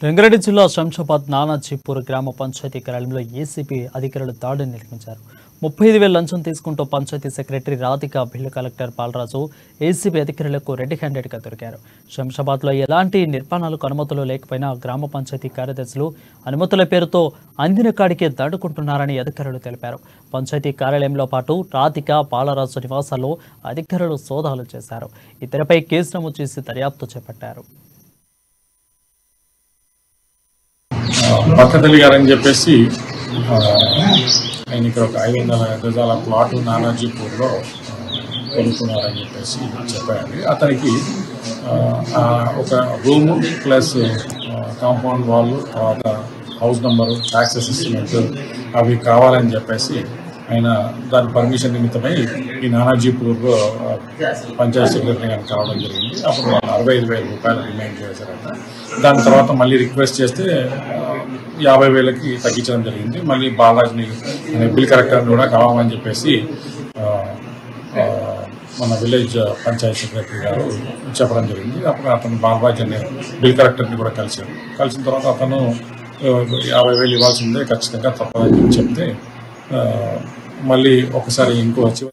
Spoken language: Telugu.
రంగారెడ్డి జిల్లా శంషాబాద్ నానాజీపూర్ గ్రామ పంచాయతీ కార్యాలయంలో ఏసీబీ అధికారులు దాడిని నిర్వహించారు. 35,000 లంచం తీసుకుంటూ panchayat secretary Radhika bill collector Balaraju ACB అధికారులకు రెడ్ హ్యాండెడ్గా దొరికారు. శంషాబాద్లో ఎలాంటి నిర్మాణాలకు అనుమతులు లేకపోయినా గ్రామ పంచాయతీ కార్యదర్శులు అనుమతుల పేరుతో అందిన కాడికే దాడుకుంటున్నారని అధికారులు తెలిపారు. పంచాయతీ కార్యాలయంలో పాటు రాధిక బాలరాజు నివాసాల్లో అధికారులు సోదాలు చేశారు. ఇద్దరిపై కేసు నమోదు చేసి దర్యాప్తు చేపట్టారు. పక్కతల్లి గారని చెప్పేసి ఆయన ఇక్కడ ఒక 500 గజాల ప్లాట్ నానాజీపూర్లో కొనుక్కున్నారని చెప్పేసి చెప్పారండి. అతనికి ఒక రూము ప్లస్ కాంపౌండ్ వాల్, తర్వాత హౌస్ నెంబరు, ట్యాక్స్ అసిస్టెంట్ అవి కావాలని చెప్పేసి ఆయన దాని పర్మిషన్ నిమిత్తమై ఈ నానాజీపూర్లో పంచాయతీ సెక్రటరీ గారిని కావడం జరిగింది. అప్పుడు వాళ్ళు 65,000 రూపాయలు డిమాండ్ చేశారట. దాని తర్వాత మళ్ళీ రిక్వెస్ట్ చేస్తే 50,000కి తగ్గించడం జరిగింది. మళ్ళీ బాలరాజ్ని అనే బిల్ కలెక్టర్ని కూడా కావాలని చెప్పేసి మన విలేజ్ పంచాయతీ సెక్రటరీ గారు చెప్పడం జరిగింది. అప్పుడు అతను బాలరాజ్ అనే బిల్ కలెక్టర్ని కూడా కలిశారు. కలిసిన తర్వాత అతను 50,000 ఇవ్వాల్సిందే, ఖచ్చితంగా తప్పదని చెప్తే మళ్ళీ ఒకసారి ఇంకో వచ్చి